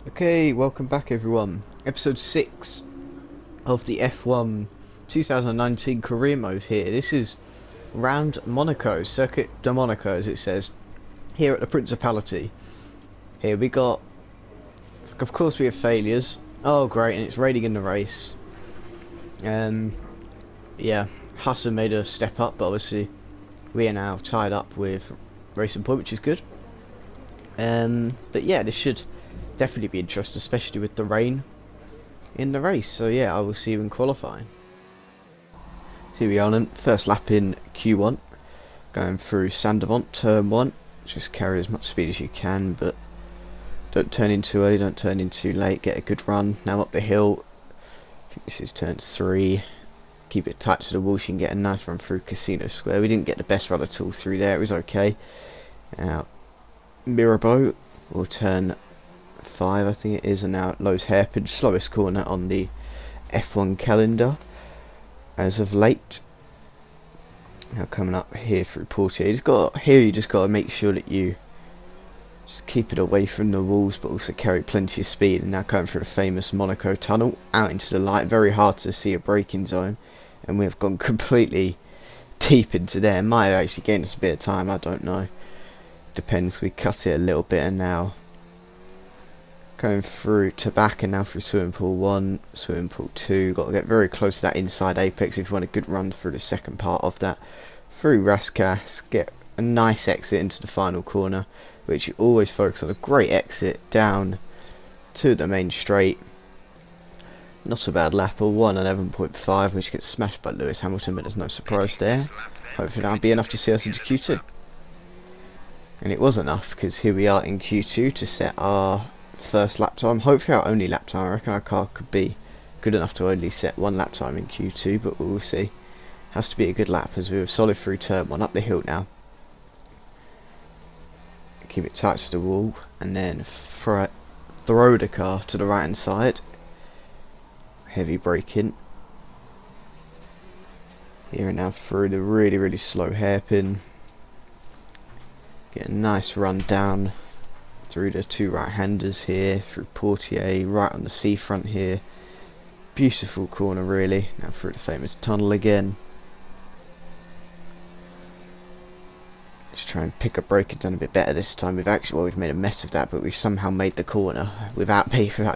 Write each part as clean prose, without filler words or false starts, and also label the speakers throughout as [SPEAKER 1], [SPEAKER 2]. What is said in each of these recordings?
[SPEAKER 1] Okay, welcome back everyone. Episode 6 of the F1 2019 career mode here. This is round Monaco, Circuit de Monaco as it says, here at the Principality. Here we got, of course we have failures. Oh great, and it's raining in the race. Yeah, Hassan made a step up, but obviously we are now tied up with Racing Point, which is good. But yeah, this should definitely be interesting, especially with the rain in the race. So yeah, I will see you in qualifying. So here we are then, first lap in Q1, going through Sandemont, turn 1. Just carry as much speed as you can, but don't turn in too early, don't turn in too late, get a good run. Now up the hill, I think this is turn 3, keep it tight to the wall so you can get a nice run through Casino Square. We didn't get the best run at all through there, it was okay. Now Mirabeau will turn 5 I think it is, and now Lowe's hairpin, slowest corner on the F1 calendar as of late. Now coming up here through Portier, you just got to make sure that you just keep it away from the walls but also carry plenty of speed. And now coming through the famous Monaco tunnel out into the light, very hard to see a braking zone, and we have gone completely deep into there. Might have actually gained us a bit of time, I don't know, depends. We cut it a little bit, and now going through Tobacco, and now through Swimming Pool 1, Swimming Pool 2. Got to get very close to that inside apex if you want a good run through the second part of that. Through Rascasse, get a nice exit into the final corner, which you always focus on. A great exit down to the main straight. Not a bad lap, a 1:11.5, which gets smashed by Lewis Hamilton, but there's no surprise there. Hopefully that'll be enough to see us into Q2. And it was enough, because here we are in Q2 to set our first lap time, hopefully our only lap time. I reckon our car could be good enough to only set one lap time in Q2, but we'll see. Has to be a good lap as we were solid through turn 1, up the hill now. Keep it tight to the wall, and then throw the car to the right hand side. Heavy braking. Here and now through the really slow hairpin. Get a nice run down through the two right-handers here, through Portier, right on the seafront here. Beautiful corner really. Now through the famous tunnel again. Let's try and pick up braking done a bit better this time. We've made a mess of that, but we've somehow made the corner without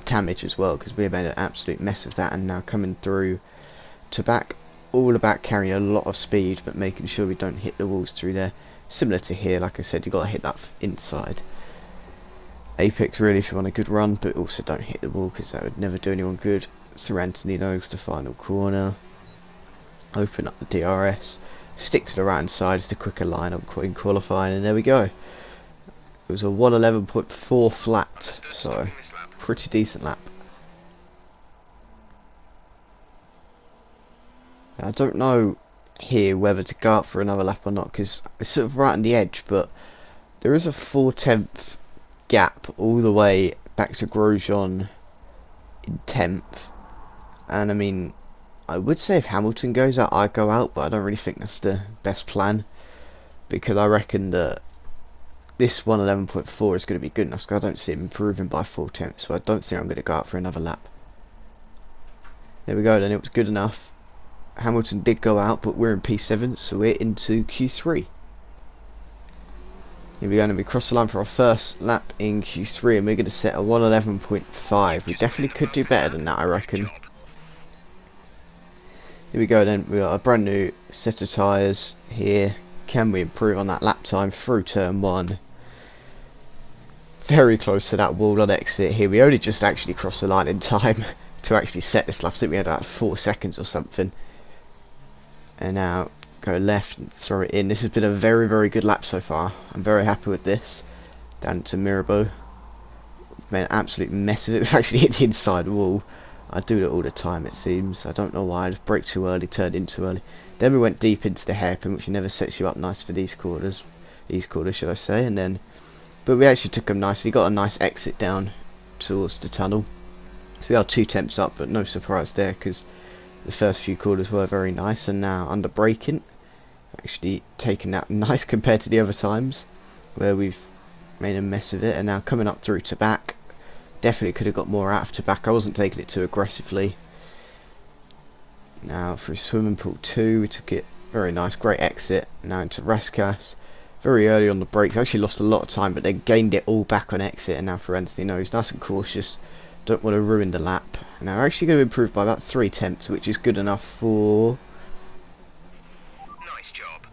[SPEAKER 1] damage as well, because we made an absolute mess of that. And now coming through to back, all about carrying a lot of speed, but making sure we don't hit the walls through there. Similar to here, like I said, you've got to hit that inside apex really if you want a good run, but also don't hit the wall because that would never do anyone good. Through Antonino's the final corner, open up the DRS, stick to the right hand side, it's the quicker line in qualifying, and there we go. It was a 1:11.4 flat, so pretty decent lap. I don't know here whether to go up for another lap or not, because it's sort of right on the edge, but there is a 4/10 gap all the way back to Grosjean in 10th, and I mean, I would say if Hamilton goes out, I'd go out, but I don't really think that's the best plan, because I reckon that this 1:11.4 is going to be good enough, because I don't see him improving by 4/10, so I don't think I'm going to go out for another lap. There we go then, it was good enough. Hamilton did go out, but we're in P7, so we're into Q3. Here we go, and we cross the line for our first lap in Q3, and we're going to set a 1:11.5. We definitely could do better than that, I reckon. Here we go then, we got a brand new set of tyres here. Can we improve on that lap time through turn 1? Very close to that wall on exit here. We only just actually crossed the line in time to actually set this lap. I think we had about 4 seconds or something. And now go left and throw it in. This has been a very good lap so far. I'm very happy with this. Down to Mirabeau. We've made an absolute mess of it. We've actually hit the inside wall. I do it all the time it seems. I don't know why. I just brake too early, turned in too early. Then we went deep into the hairpin, which never sets you up nice for these corners. These corners should I say. And then, but we actually took them nicely. Got a nice exit down towards the tunnel. So we are 2 temps up, but no surprise there because the first few corners were very nice. And now under braking, actually taken that nice compared to the other times where we've made a mess of it. And now coming up through to back, Definitely could have got more out of Tobacco. I wasn't taking it too aggressively. Now through Swimming Pool 2, we took it very nice, great exit. Now into Raskas. Very early on the brakes, actually lost a lot of time, but they gained it all back on exit, and now for Anthony Nose, nice and cautious. Don't want to ruin the lap. Now we're actually going to improve by about 3 tenths, which is good enough for
[SPEAKER 2] Nice job.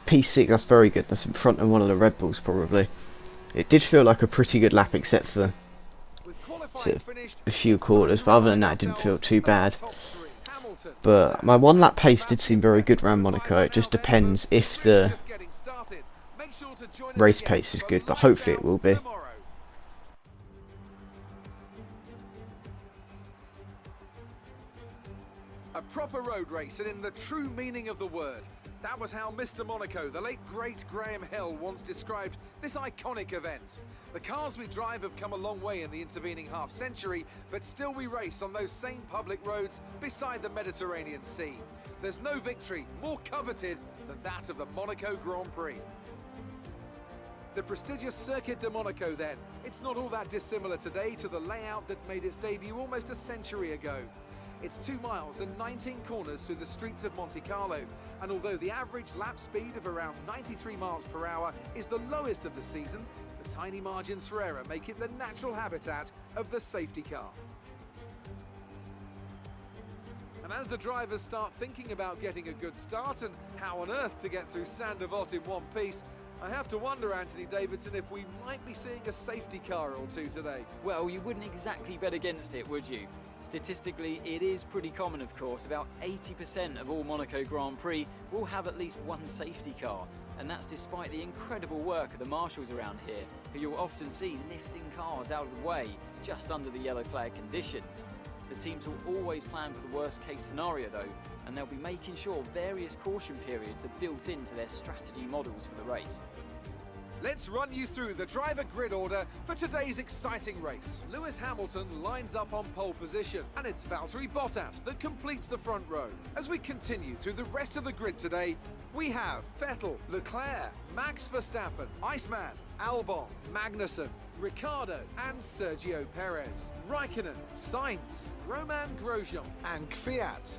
[SPEAKER 1] P6. That's very good. That's in front of one of the Red Bulls probably. It did feel like a pretty good lap, except for sort of a few quarters, but other than that it didn't feel too bad. But my 1 lap pace did seem very good around Monaco. It just depends if the race pace is good, but hopefully it will be.
[SPEAKER 3] A proper road race, and in the true meaning of the word. That was how Mr. Monaco, the late great Graham Hill, once described this iconic event. The cars we drive have come a long way in the intervening half-century, but still we race on those same public roads beside the Mediterranean Sea. There's no victory more coveted than that of the Monaco Grand Prix. The prestigious Circuit de Monaco then. It's not all that dissimilar today to the layout that made its debut almost a century ago. It's 2 miles and 19 corners through the streets of Monte Carlo, and although the average lap speed of around 93 miles per hour is the lowest of the season, the tiny margins for error make it the natural habitat of the safety car. And as the drivers start thinking about getting a good start and how on earth to get through Saint-Devote in one piece, I have to wonder, Anthony Davidson, if we might be seeing a safety car or two today.
[SPEAKER 4] Well, you wouldn't exactly bet against it, would you? Statistically, it is pretty common, of course. About 80% of all Monaco Grand Prix will have at least one safety car. And that's despite the incredible work of the marshals around here, who you'll often see lifting cars out of the way just under the yellow flag conditions. The teams will always plan for the worst case scenario though, and they'll be making sure various caution periods are built into their strategy models for the race.
[SPEAKER 3] Let's run you through the driver grid order for today's exciting race. Lewis Hamilton lines up on pole position, and it's Valtteri Bottas that completes the front row. As we continue through the rest of the grid today, we have Vettel, Leclerc, Max Verstappen, Iceman, Albon, Magnussen, Ricciardo and Sergio Perez, Raikkonen, Sainz, Romain Grosjean and Kvyat,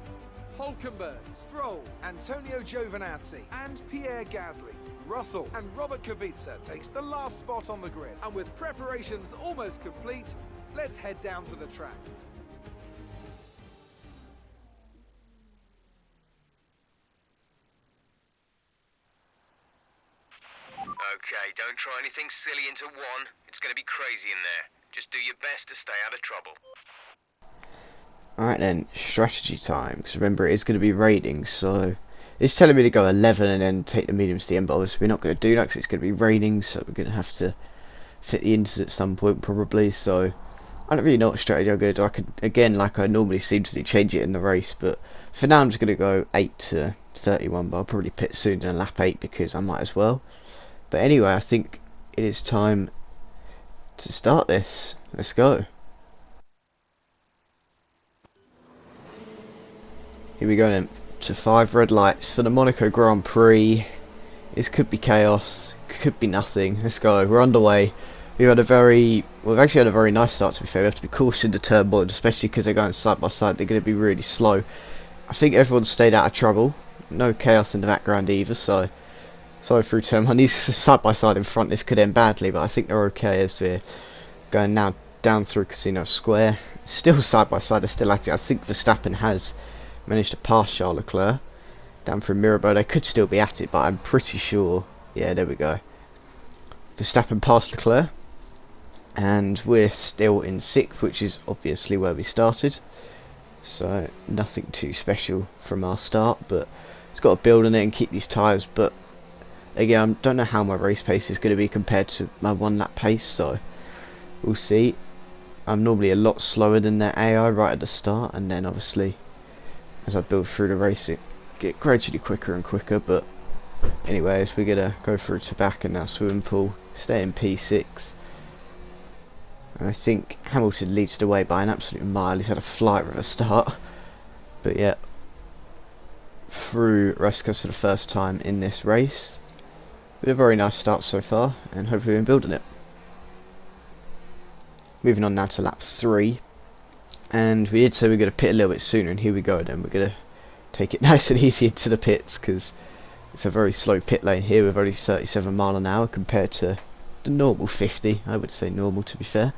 [SPEAKER 3] Hülkenberg, Stroll, Antonio Giovinazzi and Pierre Gasly. Russell and Robert Kubica takes the last spot on the grid. And with preparations almost complete, let's head down to the track.
[SPEAKER 2] Okay, don't try anything silly into one. It's going to be crazy in there. Just do your best to stay out of trouble.
[SPEAKER 1] Alright then, strategy time. Because remember, it is going to be raining, so it's telling me to go 11 and then take the mediums to the end, but obviously we're not going to do that because it's going to be raining, so we're going to have to fit the inters at some point probably. So I don't really know what strategy I'm going to do. I could, again, like I normally seem to do, change it in the race, but for now I'm just going to go 8 to 31, but I'll probably pit sooner than lap 8 because I might as well. But anyway, I think it is time to start this. Let's go. Here we go then, to 5 red lights for the Monaco Grand Prix. This could be chaos, could be nothing. Let's go, we're underway. We've actually had a very nice start, to be fair. We have to be cautious in the turn one, especially because they're going side by side. They're going to be really slow. I think everyone's stayed out of trouble. No chaos in the background either, so through turn one. These side by side in front, this could end badly, but I think they're okay as we're going now down through Casino Square. Still side by side, they're still at it. I think Verstappen has managed to pass Charles Leclerc down through Mirabeau. They could still be at it, but I'm pretty sure. Yeah, there we go. Verstappen passed Leclerc, and we're still in 6th, which is obviously where we started. So nothing too special from our start, but it's got to build on it and keep these tyres. But again, I don't know how my race pace is going to be compared to my 1 lap pace, so we'll see. I'm normally a lot slower than their AI right at the start, and then obviously as I build through the race it get gradually quicker and quicker. But anyways, we're gonna go through Tobacco now, Swimming Pool, stay in P6, and I think Hamilton leads the way by an absolute mile. He's had a flight with a start, but yeah, through Rescas for the first time in this race. Been a very nice start so far, and hopefully we're building it. moving on now to lap 3, and we did say we are going to pit a little bit sooner, and here we go. Then we're going to take it nice and easy into the pits because it's a very slow pit lane here with only 37 mile an hour compared to the normal 50. I would say normal, to be fair.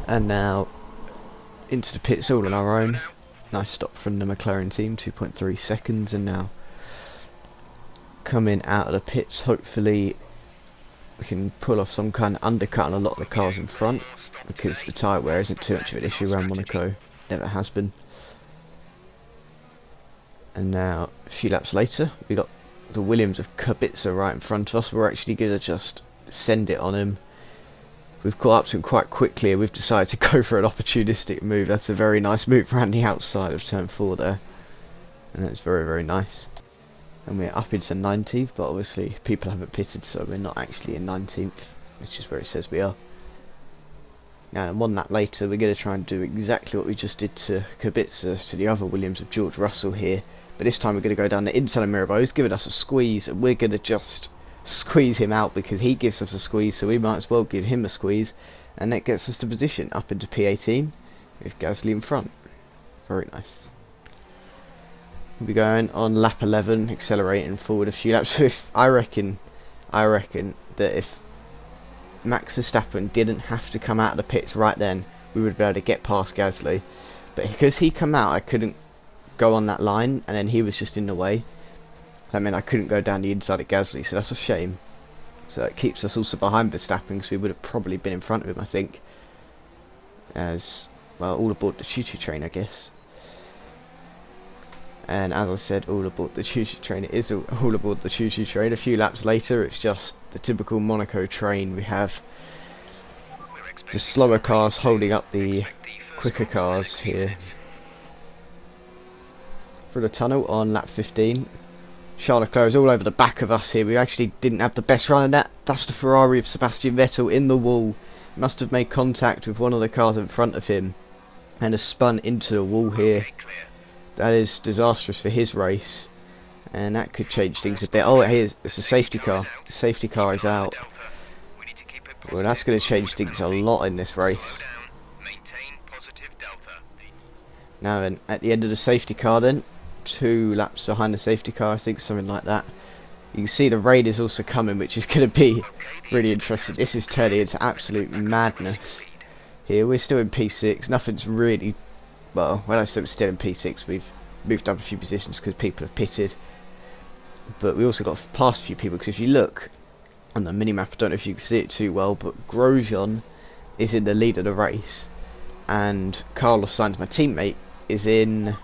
[SPEAKER 1] And now into the pits all on our own. Nice stop from the McLaren team, 2.3 seconds, and now coming out of the pits, hopefully we can pull off some kind of undercut on a lot of the cars in front, because the tyre wear isn't too much of an issue around Monaco, never has been. And now a few laps later, we got the Williams of Kubica right in front of us. We're actually going to just send it on him. We've caught up to him quite quickly, and we've decided to go for an opportunistic move. That's a very nice move around the outside of turn 4 there, and that's very, very nice. And we're up into 19th, but obviously people haven't pitted, so we're not actually in 19th. It's just where it says we are. Now, one lap later, we're going to try and do exactly what we just did to Kubica, to the other Williams of George Russell here. But this time we're going to go down the inside of Mirabeau. He's giving us a squeeze, and we're going to just squeeze him out because he gives us a squeeze, so we might as well give him a squeeze. And that gets us to position up into P18 with Gasly in front. Very nice. We'll be going on lap 11, accelerating forward a few laps. If I reckon that if Max Verstappen didn't have to come out of the pits right then, we would be able to get past Gasly. But because he come out, I couldn't go on that line, and then he was just in the way. That meant I couldn't go down the inside of Gasly, so that's a shame. So it keeps us also behind Verstappen, because we would have probably been in front of him, I think. As, well, all aboard the choo-choo train, I guess. And as I said, all aboard the choo-choo train. It is all aboard the choo-choo train. A few laps later, it's just the typical Monaco train. We have the slower cars holding up the quicker cars here. Through the tunnel on lap 15. Charles Leclerc is all over the back of us here. We actually didn't have the best run in that. That's the Ferrari of Sebastian Vettel in the wall. Must have made contact with one of the cars in front of him and has spun into the wall here. That is disastrous for his race, and that could change things a bit. Oh, it's a safety car. The safety car is out. Well, that's going to change things a lot in this race. Now then, at the end of the safety car then, 2 laps behind the safety car, I think, something like that. You can see the rain is also coming, which is going to be really interesting. This is turning into absolute madness. Here, we're still in P6. Nothing's really... Well, when I say we're still in P6, we've moved up a few positions because people have pitted. But we also got past a few people, because if you look on the minimap, I don't know if you can see it too well, but Grosjean is in the lead of the race. And Carlos Sainz, my teammate, is in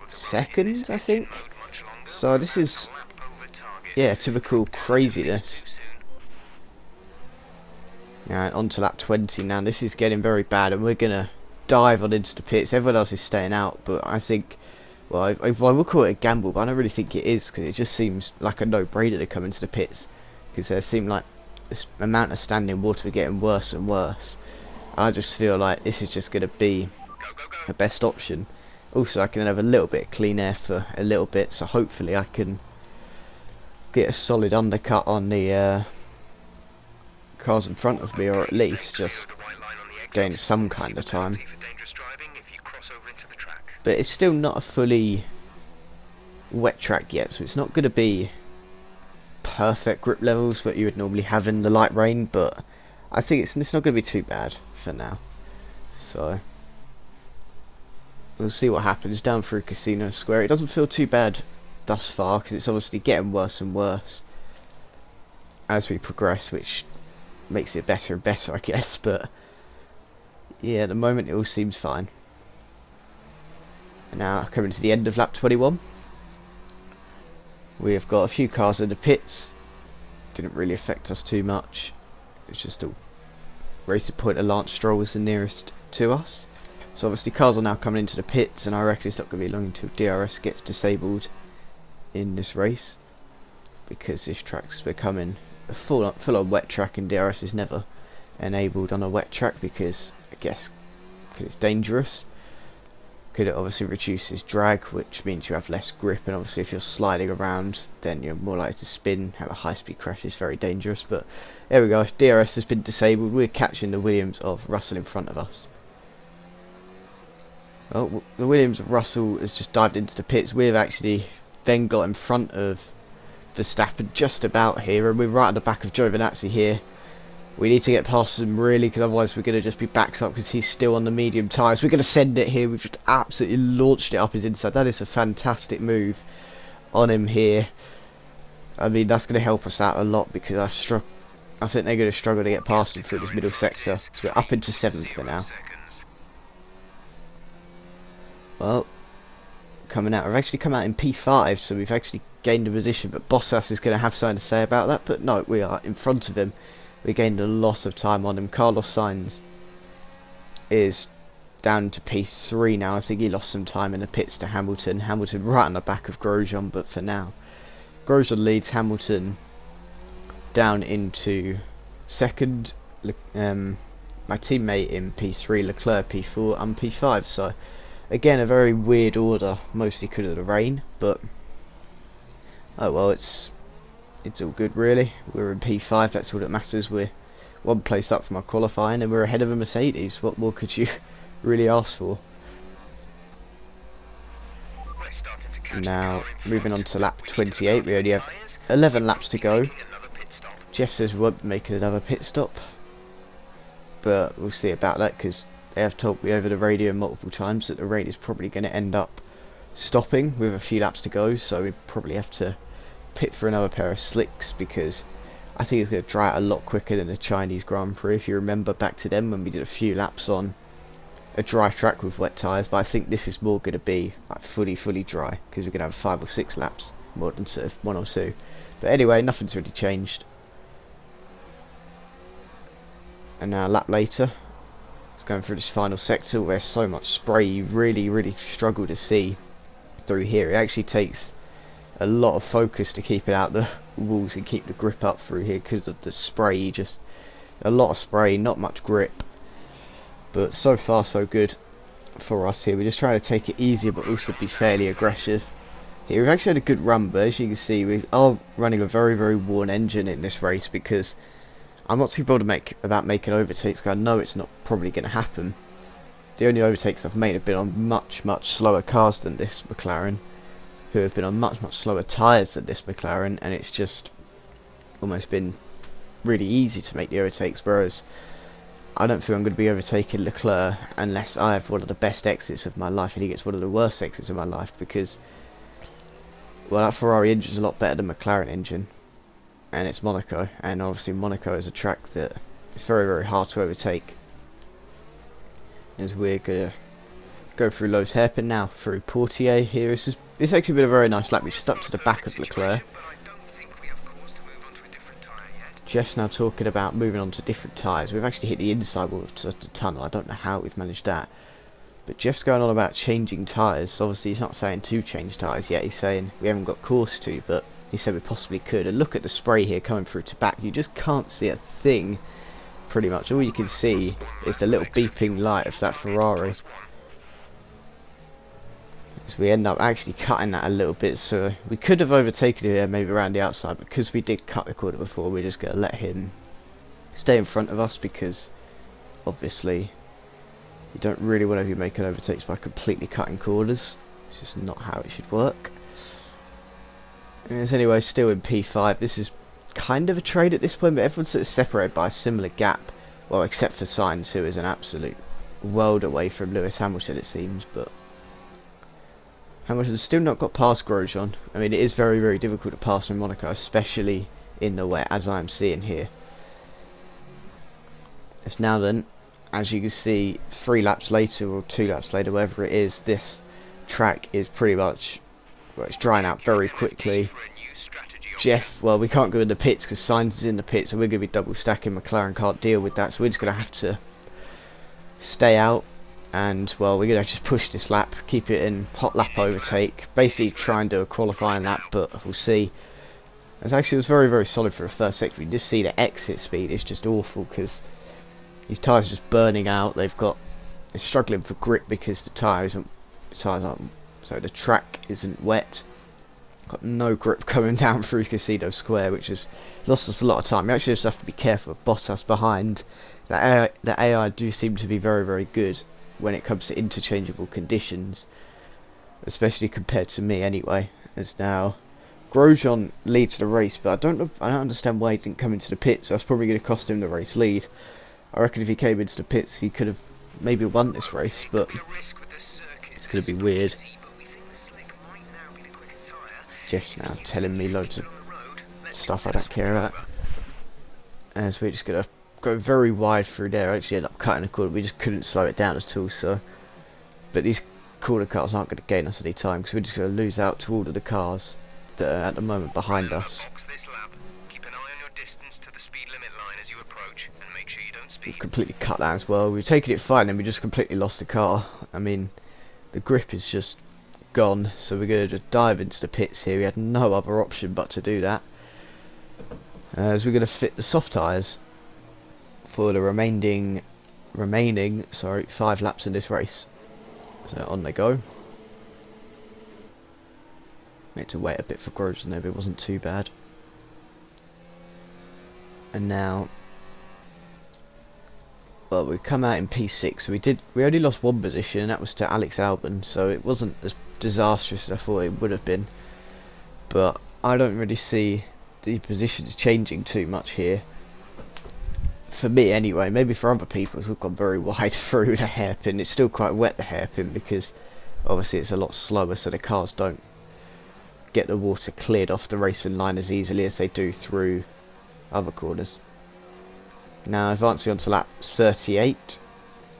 [SPEAKER 1] 2nd, I think. So this is, yeah, typical craziness. Now, on to lap 20 now. This is getting very bad, and we're going to dive on into the pits. Everyone else is staying out, but I think, well, I will call it a gamble, but I don't really think it is, because it just seems like a no-brainer to come into the pits, because there seem like this amount of standing water getting worse and worse. And I just feel like this is just going to be the best option. Also, I can have a little bit of clean air for a little bit, so hopefully I can get a solid undercut on the cars in front of me, or at least just gain some kind of time. But it's still not a fully wet track yet, so it's not going to be perfect grip levels what you would normally have in the light rain, but I think it's not going to be too bad for now. So we'll see what happens down through Casino Square. It doesn't feel too bad thus far, because it's obviously getting worse and worse as we progress, which makes it better and better, I guess. But yeah, at the moment it all seems fine. And now coming to the end of lap 21, we have got a few cars in the pits. Didn't really affect us too much. It's just a racing point of Lance Stroll was the nearest to us. So obviously cars are now coming into the pits, and I reckon it's not going to be long until DRS gets disabled in this race, because this track's becoming a full-on wet track, and DRS is never enabled on a wet track because, I guess, it's dangerous. Could it obviously reduces drag, which means you have less grip, and obviously if you're sliding around then you're more likely to spin, have a high speed crash. Is very dangerous. But there we go, DRS has been disabled. We're catching the Williams of Russell in front of us. Well, the Williams of Russell has just dived into the pits. We've actually then got in front of Verstappen just about here, and we're right at the back of Giovinazzi here. We need to get past him really, because otherwise we're going to just be backed up, because he's still on the medium tyres. We're going to send it here. We've just absolutely launched it up his inside. That is a fantastic move on him here. I mean, that's going to help us out a lot, because I think they're going to struggle to get past him through this middle sector. So we're up into 7th for now. Well, coming out. We've actually come out in P5, so we've actually gained a position, but Bottas is going to have something to say about that. But no, we are in front of him. We gained a lot of time on him. Carlos Sainz is down to P3 now. I think he lost some time in the pits to Hamilton. Hamilton right on the back of Grosjean, but for now, Grosjean leads Hamilton down into 2nd. My teammate in P3, Leclerc P4, and P5. So again, a very weird order, mostly because of the rain, but oh well, it's all good really. We're in P5, that's all that matters. We're one place up from our qualifying, and we're ahead of a Mercedes. What more could you really ask for? Now, moving on to lap 28, we only have 11 laps to go. Jeff says we won't be making another pit stop, but we'll see about that, because they have told me over the radio multiple times that the rain is probably going to end up stopping with a few laps to go, so we probably have to pit for another pair of slicks, because I think it's going to dry out a lot quicker than the Chinese Grand Prix. If you remember back to them when we did a few laps on a dry track with wet tyres, but I think this is more going to be like fully dry, because we're going to have 5 or 6 laps more than sort of 1 or 2. But anyway, nothing's really changed. And now a lap later, it's going through this final sector where there's so much spray you really struggle to see through here. It actually takes a lot of focus to keep it out the walls and keep the grip up through here, because of the spray. Just a lot of spray, not much grip, but so far so good for us here. We're just trying to take it easier but also be fairly aggressive here. We've actually had a good run, but as you can see we are running a very worn engine in this race, because I'm not too bothered about making overtakes, because I know it's not probably going to happen. The only overtakes I've made have been on much slower cars than this McLaren, who have been on much slower tyres than this McLaren, and it's just almost been really easy to make the overtakes, whereas I don't think I'm going to be overtaking Leclerc unless I have one of the best exits of my life and he gets one of the worst exits of my life, because well, that Ferrari engine is a lot better than McLaren engine, and it's Monaco, and obviously Monaco is a track that is very hard to overtake. As we're going to go through Lowe's hairpin now, through Portier here. It's actually been a very nice lap. We stuck to the back of Leclerc. Jeff's now talking about moving on to different tyres. We've actually hit the inside wall of the tunnel. I don't know how we've managed that. But Jeff's going on about changing tyres. So obviously he's not saying to change tyres yet. He's saying we haven't got course to, but he said we possibly could. And look at the spray here coming through to back. You just can't see a thing, pretty much. All you can see is the little beeping light of that Ferrari. So we end up actually cutting that a little bit, so we could have overtaken it maybe around the outside, but because we did cut the corner before, we're just going to let him stay in front of us, because obviously you don't really want to be making overtakes by completely cutting corners. It's just not how it should work. And it's anyway still in P5. This is kind of a trade at this point, but everyone's sort of separated by a similar gap, well, except for Sainz, who is an absolute world away from Lewis Hamilton it seems. But Hamilton's still not got past Grosjean. I mean, it is very difficult to pass in Monaco, especially in the wet, as I'm seeing here. It's now then, as you can see, 3 laps later, or 2 laps later, whatever it is, this track is pretty much, well, it's drying out very quickly. Jeff, well, we can't go in the pits because Sainz is in the pits, so we're going to be double stacking. McLaren can't deal with that, so we're just going to have to stay out. And well, we're going to just push this lap, keep it in hot lap overtake, basically try and do a qualifying lap, but we'll see. It was very solid for the first sector. You just see the exit speed is just awful, because these tyres are just burning out. They're struggling for grip because the tyre isn't tyres aren't, so the track isn't wet. Got no grip coming down through Casino Square, which has lost us a lot of time. You actually just have to be careful of Bottas behind. The AI do seem to be very, very good when it comes to interchangeable conditions, especially compared to me anyway. As now Grosjean leads the race, but I don't understand why he didn't come into the pits. That's probably going to cost him the race lead. I reckon if he came into the pits, he could have maybe won this race, but it's going to be weird. Jeff's now telling me loads of stuff I don't care about. And so we're just going to go very wide through there. I actually ended up cutting a corner. We just couldn't slow it down at all. So, but these corner cars aren't going to gain us any time, because we're just going to lose out to all of the cars that are at the moment behind us. We've completely cut that as well. We've taken it fine and we just completely lost the car. I mean, the grip is just gone, so we're going to just dive into the pits here. We had no other option but to do that, as we're going to fit the soft tyres for the remaining 5 laps in this race. So on they go. We had to wait a bit for Grosjean there, but it wasn't too bad. And now, well, we come out in P6. So we only lost 1 position, and that was to Alex Albon. So it wasn't as disastrous as I thought it would have been. But I don't really see the positions changing too much here. For me anyway, maybe for other people, we've gone very wide through the hairpin. It's still quite wet, the hairpin, because obviously it's a lot slower, so the cars don't get the water cleared off the racing line as easily as they do through other corners. Now advancing on to lap 38,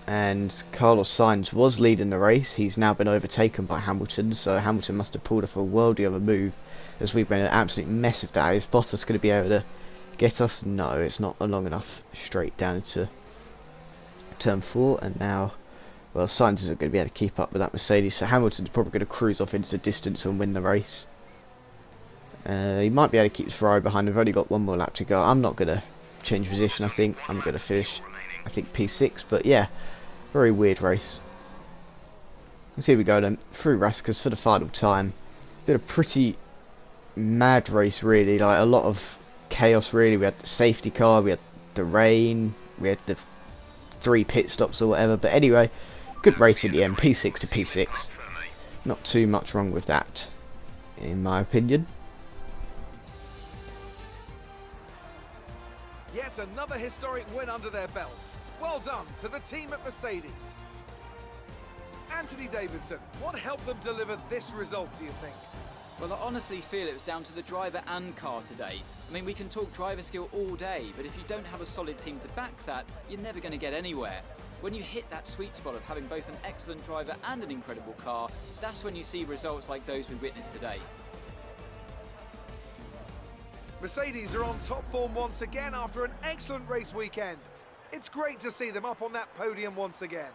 [SPEAKER 1] and Carlos Sainz was leading the race. He's now been overtaken by Hamilton, so Hamilton must have pulled off a worldie of a move, as we've made an absolute mess of that. Is Bottas going to be able to get us? No, it's not a long enough straight down into turn 4, and now, well, Sainz isn't going to be able to keep up with that Mercedes, so Hamilton's probably going to cruise off into the distance and win the race. He might be able to keep the Ferrari behind. We've only got 1 more lap to go. I'm not going to change position. I think I'm going to finish, I think, P6, but yeah, very weird race. And here we go then, through Raskas for the final time. Been a pretty mad race really, like a lot of chaos really. We had the safety car, we had the rain, we had the 3 pit stops or whatever, but anyway, good race in the end. P6 to P6, not too much wrong with that in my opinion.
[SPEAKER 3] Yet another historic win under their belts. Well done to the team at Mercedes. Anthony Davidson, what helped them deliver this result, do you think?
[SPEAKER 4] Well, I honestly feel it was down to the driver and car today. I mean, we can talk driver skill all day, but if you don't have a solid team to back that, you're never going to get anywhere. When you hit that sweet spot of having both an excellent driver and an incredible car, that's when you see results like those we witnessed today.
[SPEAKER 3] Mercedes are on top form once again after an excellent race weekend. It's great to see them up on that podium once again.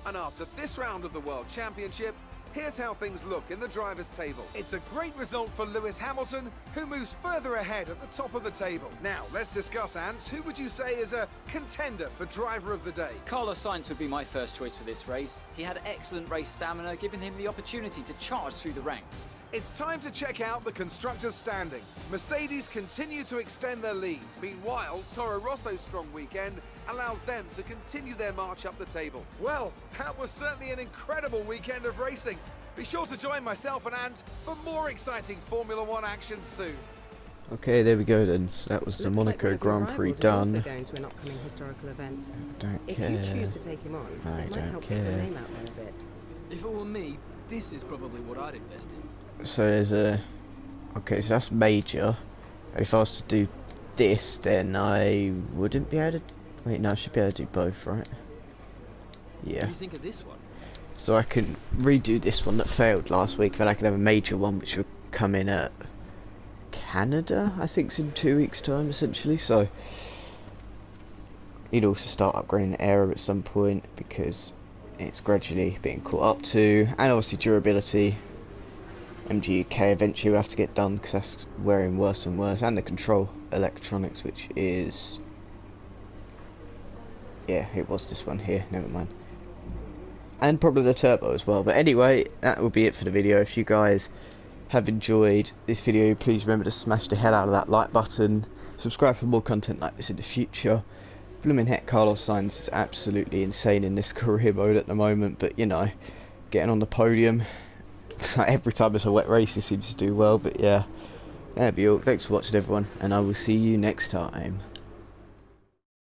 [SPEAKER 3] And after this round of the World Championship, here's how things look in the drivers' table. It's a great result for Lewis Hamilton, who moves further ahead at the top of the table. Now, let's discuss, Ants. Who would you say is a contender for driver of the day?
[SPEAKER 4] Carlos Sainz would be my first choice for this race. He had excellent race stamina, giving him the opportunity to charge through the ranks.
[SPEAKER 3] It's time to check out the constructors' standings. Mercedes continue to extend their lead. Meanwhile, Toro Rosso's strong weekend allows them to continue their march up the table. Well, that was certainly an incredible weekend of racing. Be sure to join myself and Ant for more exciting Formula One action soon.
[SPEAKER 1] Okay, there we go then. So that was the Monaco Grand Prix done.
[SPEAKER 5] Also going to an upcoming historical event.
[SPEAKER 1] Don't
[SPEAKER 5] If
[SPEAKER 1] care.
[SPEAKER 5] you choose to take him on,
[SPEAKER 1] I
[SPEAKER 5] it might
[SPEAKER 1] don't
[SPEAKER 5] help get your
[SPEAKER 1] care.
[SPEAKER 5] name out there a bit.
[SPEAKER 6] If it were me, this is probably what I'd invest in.
[SPEAKER 1] So there's a... Okay, so that's major. If I was to do this, then I wouldn't be able to... Wait, no, I should be able to do both, right?
[SPEAKER 6] What
[SPEAKER 1] Yeah.
[SPEAKER 6] do you think of this one?
[SPEAKER 1] so I can redo this one that failed last week, then I can have a major one which will come in at Canada, I think it's in 2 weeks time essentially. So need also start upgrading the Aero at some point because it's gradually being caught up to, and obviously durability. MGUK eventually will have to get done because that's wearing worse and worse, and the control electronics, which is, yeah, it was this one here, never mind, and probably the turbo as well. But anyway, that will be it for the video. If you guys have enjoyed this video, please remember to smash the hell out of that like button, subscribe for more content like this in the future. Blooming heck, Carlos Sainz is absolutely insane in this career mode at the moment, but you know, getting on the podium every time it's a wet race he seems to do well. But yeah, that'll be all. Thanks for watching everyone, and I will see you next time.